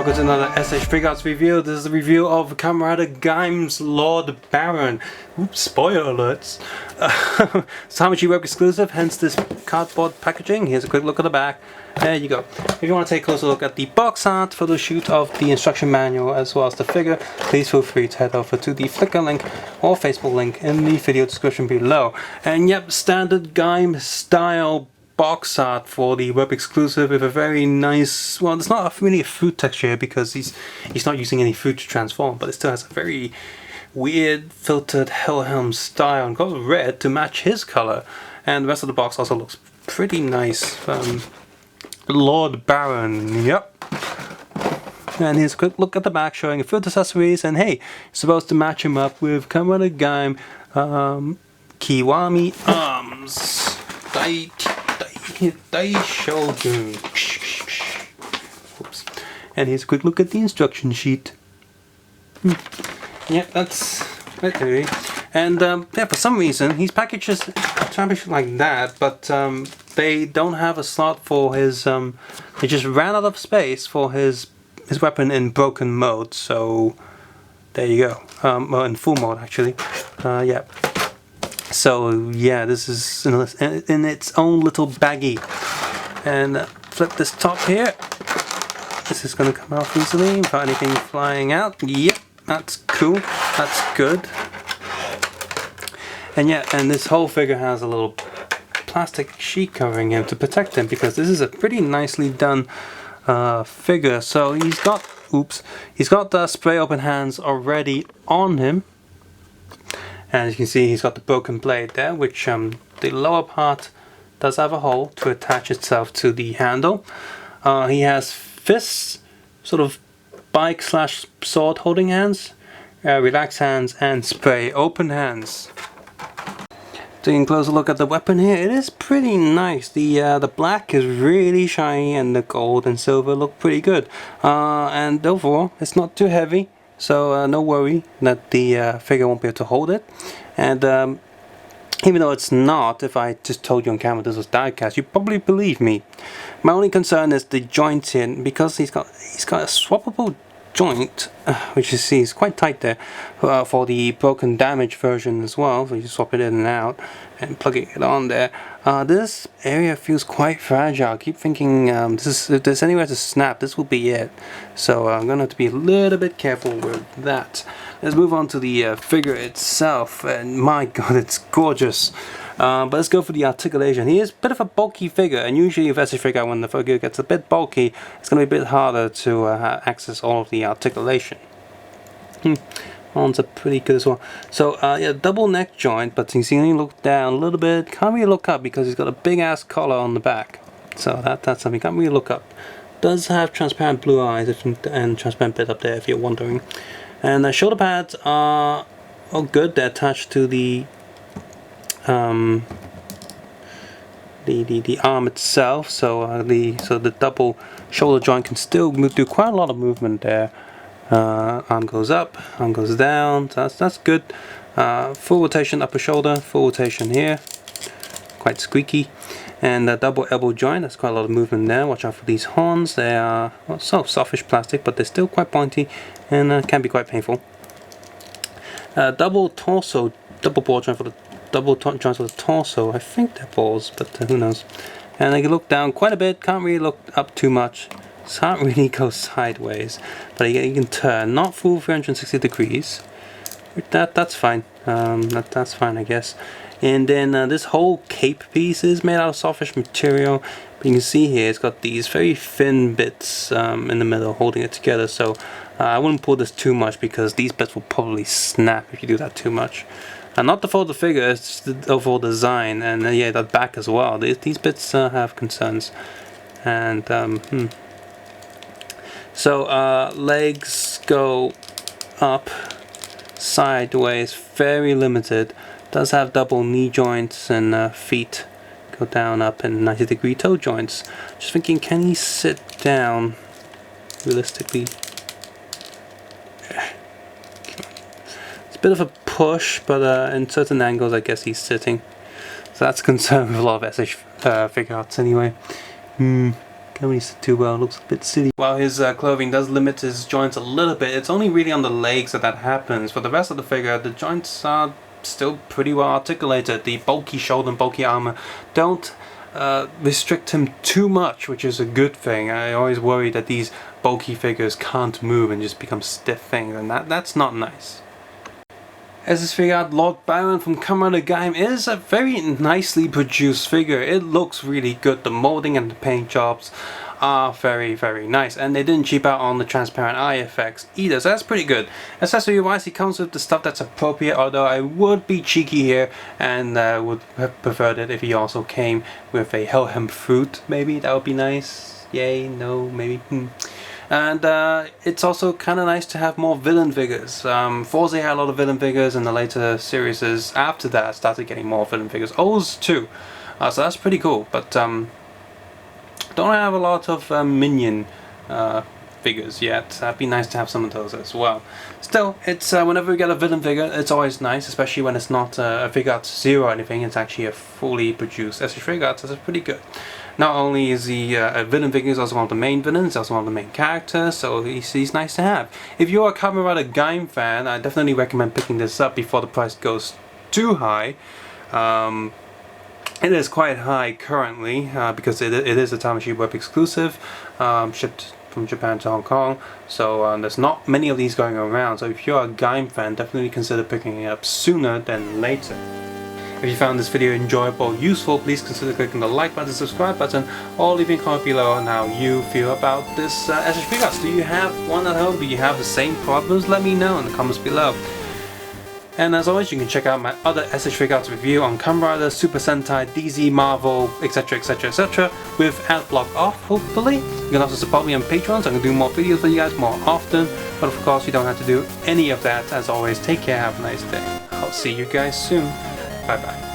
welcome to another S.H.Figuarts review. This is a review of Kamen Gaim's Lord Boaron. Oops, spoiler alerts. It's Hammogy Web exclusive, hence this cardboard packaging. Here's a quick look at the back. There you go. If you want to take a closer look at the box art, photo shoot of the instruction manual as well as the figure, please feel free to head over to the Flickr link or Facebook link in the video description below. And yep, standard Gaim style box art for the web exclusive with a very nice, well, it's not really a fruit texture here because he's not using any fruit to transform, but it still has a very weird filtered Hellhelm style and got red to match his color, and the rest of the box also looks pretty nice. Lord Boaron, yep. And here's a quick look at the back showing a few accessories, and hey, supposed to match him up with Kamen Gaim Kiwami arms. Oops. And here's a quick look at the instruction sheet. Yeah, that's right there. And yeah, for some reason these packages like that, but they don't have a slot for his. They just ran out of space for his weapon in broken mode. So there you go. Well, in full mode actually. Yeah. So yeah, this is in its own little baggie. And flip this top here. This is going to come off easily without anything flying out. Yep, that's cool. That's good. And yeah, and this whole figure has a little plastic sheet covering him to protect him because this is a pretty nicely done figure. So he's got, he's got the spray open hands already on him. And as you can see, he's got the broken blade there, which the lower part does have a hole to attach itself to the handle. He has fists, sort of bike slash sword holding hands, relaxed hands, and spray open hands. Taking a closer look at the weapon here, it is pretty nice. The black is really shiny and the gold and silver look pretty good. And overall, it's not too heavy. So no worry that the figure won't be able to hold it, and even though it's not, if I just told you on camera this was die-cast, you'd probably believe me. My only concern is the joint here, because he's got a swappable joint, which you see is quite tight there, for the broken damage version as well. So you swap it in and out and plugging it on there. This area feels quite fragile. I keep thinking if there's anywhere to snap, this will be it. So I'm gonna have to be a little bit careful with that. Let's move on to the figure itself, and my god, it's gorgeous. But let's go for the articulation. He is a bit of a bulky figure, and usually with S.H.Figuarts, when the figure gets a bit bulky, it's going to be a bit harder to access all of the articulation. Arms are pretty good as well. So yeah, double neck joint, but you can only look down a little bit. Can't really look up because he's got a big ass collar on the back. So that's something. Can't really look up. Does have transparent blue eyes and transparent bit up there if you're wondering. And the shoulder pads are good. They're attached to the arm itself, so the double shoulder joint can still do quite a lot of movement there. Arm goes up, arm goes down, so that's good. Full rotation upper shoulder, full rotation here, quite squeaky. And the double elbow joint, that's quite a lot of movement there. Watch out for these horns. They are softish plastic, but they're still quite pointy and can be quite painful. Double torso, double ball joint for the joints for the torso. I think they're balls, but who knows. And I can look down quite a bit, can't really look up too much, can't really go sideways, but you can turn, not full 360 degrees. That's fine. That's fine, I guess. And then this whole cape piece is made out of softish material, but you can see here it's got these very thin bits in the middle holding it together. So I wouldn't pull this too much because these bits will probably snap if you do that too much. Not the fault of the figure, it's just the overall design, and yeah, that back as well. These bits have concerns. And so legs go up, sideways, very limited. Does have double knee joints, and feet go down, up, and 90-degree toe joints. Just thinking, can he sit down realistically? It's a bit of a push, but in certain angles I guess he's sitting. So that's a concern with a lot of S.H.Figuarts anyway. Can Can't really see too well, it looks a bit silly. While his clothing does limit his joints a little bit, it's only really on the legs that happens. For the rest of the figure, the joints are still pretty well articulated. The bulky shoulder and bulky armor don't restrict him too much, which is a good thing. I always worry that these bulky figures can't move and just become stiff things, and that's not nice. S.H.Figuarts Lord Boaron from Kamen Gaim is a very nicely produced figure. It looks really good. The molding and the paint jobs are very, very nice, and they didn't cheap out on the transparent eye effects either, so that's pretty good. Accessory wise, he comes with the stuff that's appropriate, although I would be cheeky here and would have preferred it if he also came with a Helhem fruit. Maybe that would be nice. Yay, no, maybe. And it's also kind of nice to have more villain figures. Forza had a lot of villain figures, and the later series after that started getting more villain figures. O's too, so that's pretty cool. But don't have a lot of minion figures yet. That'd be nice to have some of those as well. Still, it's whenever we get a villain figure, it's always nice, especially when it's not a Figuarts Zero or anything. It's actually a fully produced S.H.Figuarts. That's pretty good. Not only is he a villain figure, he's also one of the main villains, also one of the main characters, so he's nice to have. If you're a Kamen Rider Gaim fan, I definitely recommend picking this up before the price goes too high. It is quite high currently, because it is a Tamashii Web exclusive, shipped from Japan to Hong Kong, so there's not many of these going around, so if you're a Gaim fan, definitely consider picking it up sooner than later. If you found this video enjoyable or useful, please consider clicking the like button, subscribe button, or leaving a comment below on how you feel about this S.H.Figuarts. Do you have one at home? Do you have the same problems? Let me know in the comments below. And as always, you can check out my other S.H.Figuarts review on Kamen Rider, Super Sentai, DZ, Marvel, etc, etc, etc, with adblock off, hopefully. You can also support me on Patreon, so I can do more videos for you guys more often. But of course, you don't have to do any of that. As always, take care, have a nice day. I'll see you guys soon. Bye bye.